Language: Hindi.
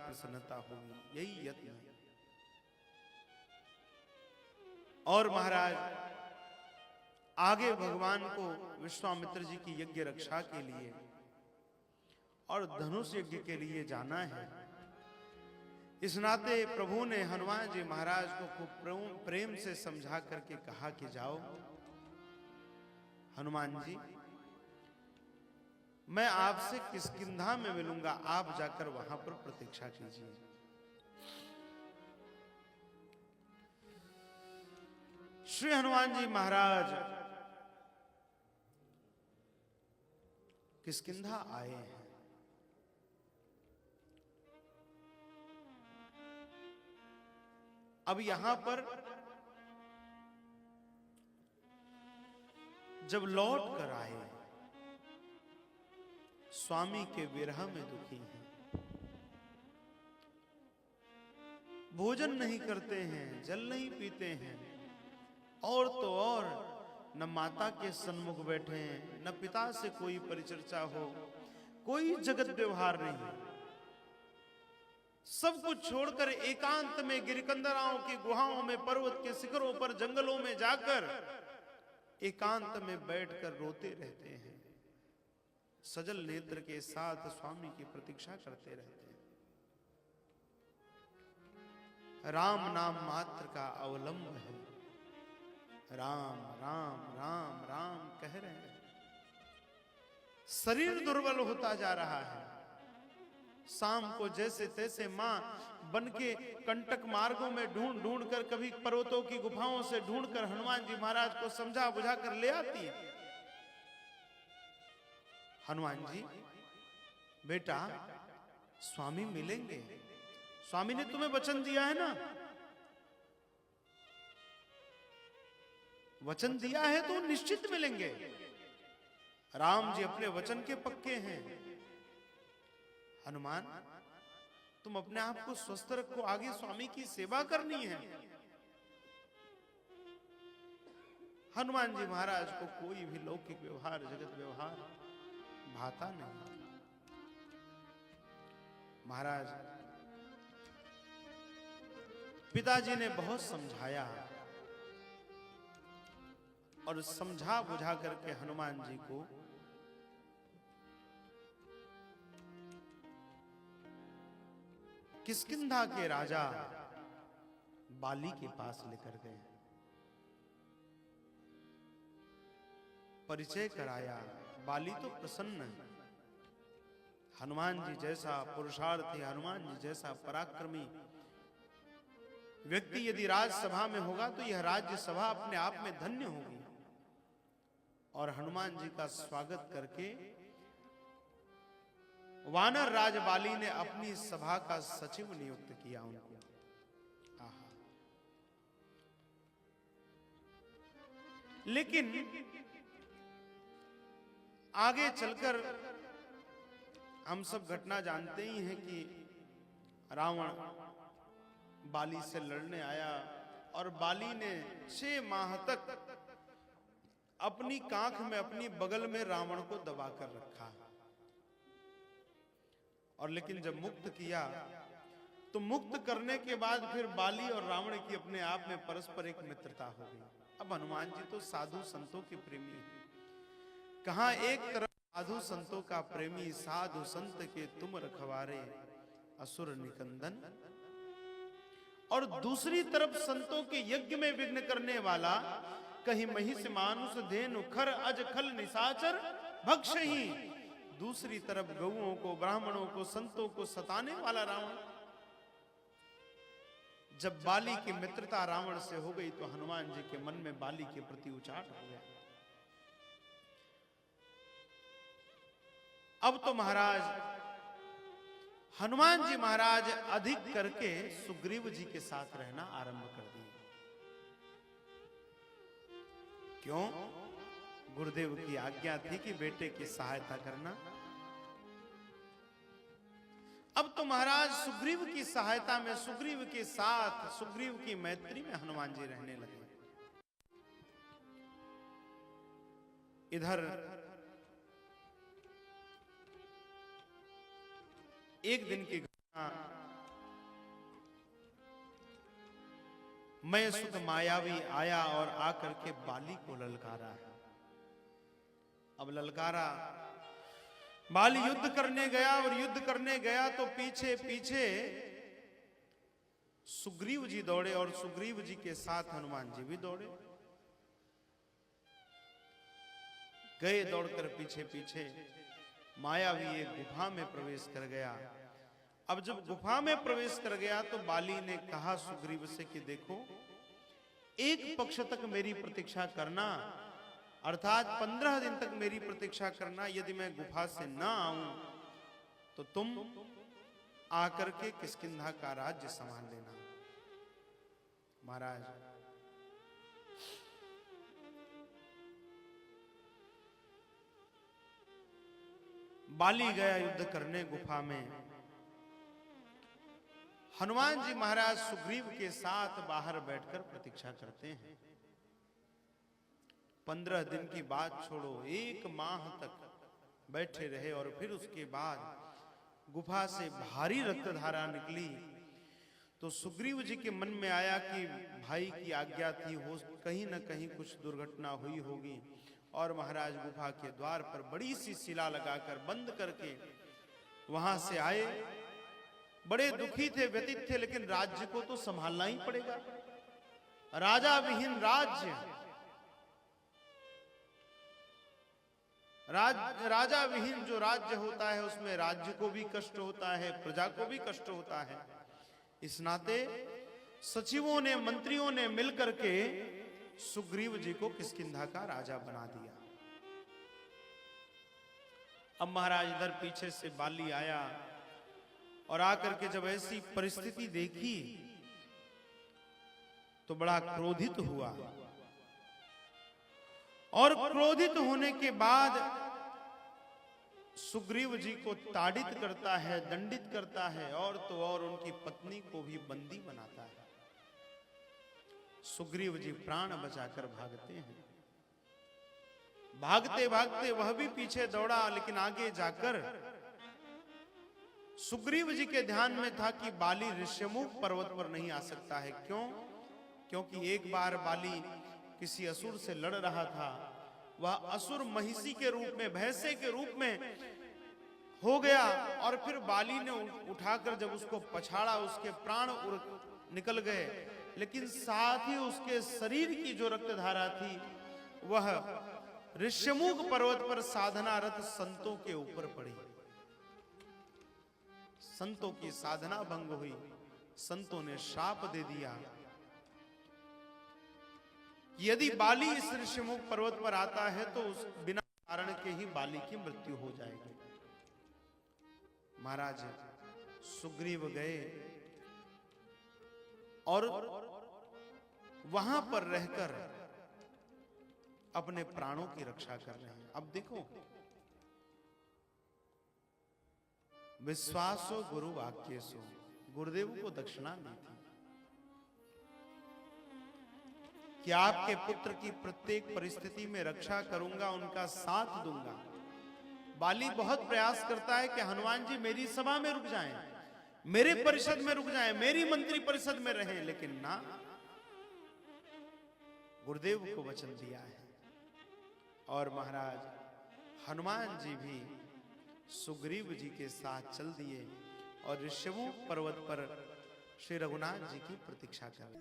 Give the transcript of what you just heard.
प्रसन्नता होगी, यही यत्न है। और महाराज आगे भगवान को विश्वामित्र जी की यज्ञ रक्षा के लिए और धनुष यज्ञ के लिए जाना है। इस नाते प्रभु ने हनुमान जी महाराज को खूब प्रेम से समझा करके कहा कि जाओ हनुमान जी, मैं आपसे किष्किंधा में मिलूंगा, आप जाकर वहां पर प्रतीक्षा कीजिए। श्री हनुमान जी महाराज किष्किंधा आए हैं। अब यहां पर जब लौट कर आए, स्वामी के विरह में दुखी हैं, भोजन नहीं करते हैं, जल नहीं पीते हैं, और तो और न माता के सन्मुख बैठे हैं, न पिता से कोई परिचर्चा हो, कोई जगत व्यवहार नहीं। सब कुछ छोड़कर एकांत में गिरकंदराओं की गुहाओं में, पर्वत के शिखरों पर, जंगलों में जाकर एकांत में बैठकर रोते रहते हैं, सजल नेत्र के साथ स्वामी की प्रतीक्षा करते रहते हैं। राम नाम मात्र का अवलंब है, राम राम राम राम कह रहे हैं। शरीर दुर्बल होता जा रहा है। शाम को जैसे तैसे मां बन के कंटक मार्गों में ढूंढ ढूंढ कर, कभी पर्वतों की गुफाओं से ढूंढकर हनुमान जी महाराज को समझा बुझा कर ले आती है। हनुमान जी बेटा, स्वामी मिलेंगे, स्वामी ने तुम्हें वचन दिया है ना, वचन दिया है तो निश्चित मिलेंगे। राम जी अपने वचन के पक्के हैं। हनुमान, तुम अपने आप को स्वस्थ रखो, आगे स्वामी की सेवा करनी है। हनुमान जी महाराज को कोई भी लौकिक व्यवहार, जगत व्यवहार भाता नहीं। महाराज पिताजी ने बहुत समझाया और समझा बुझा करके हनुमान जी को किष्किंधा के राजा बाली के पास लेकर गए, परिचय कराया। बाली तो प्रसन्न है। हनुमान जी जैसा पुरुषार्थी, हनुमान जी जैसा पराक्रमी व्यक्ति यदि राजसभा में होगा तो यह राज्य सभा अपने आप में धन्य होगी। और हनुमान जी का स्वागत करके वानर राज बाली ने अपनी सभा का सचिव नियुक्त किया उनको। आहा। लेकिन आगे चलकर हम सब घटना जानते ही हैं कि रावण बाली से लड़ने आया और बाली ने 6 माह तक अपनी कांख में, अपनी बगल में रावण को दबाकर रखा। और लेकिन जब मुक्त किया तो मुक्त करने के बाद फिर बाली और रावण की अपने आप में परस्पर एक मित्रता हो गई। अब हनुमान जी तो साधु संतों के प्रेमी हैं। कहां एक तरफ साधु संतों का प्रेमी, साधु संत के तुम रखवारे असुर निकंदन, और दूसरी तरफ संतों के यज्ञ में विघ्न करने वाला, कहीं महिष मानुष धेनु खर अज खल निशाचर भक्ष ही, दूसरी तरफ गौओं को, ब्राह्मणों को, संतों को सताने वाला रावण। जब बाली की मित्रता रावण से हो गई तो हनुमान जी के मन में बाली के प्रति उचाट हो गया। अब तो महाराज हनुमान जी महाराज अधिक करके सुग्रीव जी के साथ रहना आरंभ कर दिए। क्यों? गुरुदेव की आज्ञा थी कि बेटे की सहायता करना। अब तो महाराज सुग्रीव की सहायता में, सुग्रीव के साथ, सुग्रीव की मैत्री में हनुमान जी रहने लगे। इधर एक दिन की घटना मैं सुत मायावी आया और आकर के बाली को ललकारा है। अब ललकारा, बाली युद्ध करने गया और युद्ध करने गया तो पीछे पीछे सुग्रीव जी दौड़े और सुग्रीव जी के साथ हनुमान जी भी दौड़े। गए दौड़कर पीछे पीछे, मायावी एक गुफा में प्रवेश कर गया। अब जब गुफा में प्रवेश कर गया तो बाली ने कहा सुग्रीव से कि देखो, एक पक्ष तक मेरी प्रतीक्षा करना, अर्थात 15 दिन तक मेरी प्रतीक्षा करना। यदि मैं गुफा से ना आऊं तो तुम आकर के किष्किंधा का राज्य संभाल लेना। महाराज, बाली गया युद्ध करने गुफा में। हनुमान जी महाराज सुग्रीव के साथ बाहर बैठकर प्रतीक्षा करते हैं। 15 दिन की बात छोड़ो, 1 माह तक बैठे रहे और फिर उसके बाद गुफा से भारी रक्तधारा निकली तो सुग्रीव जी के मन में आया कि भाई की आज्ञा थी, हो कहीं न कहीं कुछ दुर्घटना हुई होगी। और महाराज गुफा के द्वार पर बड़ी सी शिला लगाकर बंद करके वहां से आए। बड़े दुखी थे, व्यतीत थे, लेकिन राज्य को तो संभालना ही पड़ेगा। राजा विहीन राज्य, राजा विहीन जो राज्य होता है उसमें राज्य को भी कष्ट होता है, प्रजा को भी कष्ट होता है। इस नाते सचिवों ने, मंत्रियों ने मिलकर के सुग्रीव जी को किष्किंधा का राजा बना दिया। अब महाराज इधर पीछे से बाली आया और आकर के जब ऐसी परिस्थिति देखी तो बड़ा क्रोधित हुआ। और क्रोधित होने के बाद सुग्रीव जी को ताड़ित करता है, दंडित करता है और तो और उनकी पत्नी को भी बंदी बनाता है। सुग्रीव जी प्राण बचाकर भागते हैं। भागते भागते वह भी पीछे दौड़ा, लेकिन आगे जाकर सुग्रीव जी के ध्यान में था कि बाली ऋष्यमुख पर्वत पर नहीं आ सकता है। क्यों? क्योंकि एक बार बाली किसी असुर से लड़ रहा था। वह असुर महिषी के रूप में, भैंसे के रूप में हो गया और फिर बाली ने उठाकर जब उसको पछाड़ा, उसके प्राण निकल गए, लेकिन साथ ही उसके शरीर की जो रक्तधारा थी वह ऋष्यमुख पर्वत पर साधनारत संतों के ऊपर पड़ी। संतों की साधना भंग हुई। संतों ने शाप दे दिया, यदि बाली इस ऋष्यमुख पर्वत पर आता है तो उस बिना कारण के ही बाली की मृत्यु हो जाएगी। महाराज सुग्रीव गए और वहां पर रहकर अपने प्राणों की रक्षा कर रहे हैं। अब देखो, विश्वासो गुरु वाक्येसु, गुरुदेव को दक्षिणा दी थी कि आपके पुत्र की प्रत्येक परिस्थिति में रक्षा करूंगा, उनका साथ दूंगा। बाली बहुत प्रयास करता है कि हनुमान जी मेरी सभा में रुक जाएं, मेरे परिषद में रुक जाएं, मेरी मंत्री परिषद में रहें, लेकिन ना, गुरुदेव को वचन दिया है। और महाराज हनुमान जी भी सुग्रीव जी के साथ चल दिए और ऋष्यमुख पर्वत पर श्री रघुनाथ जी की प्रतीक्षा कर रहे।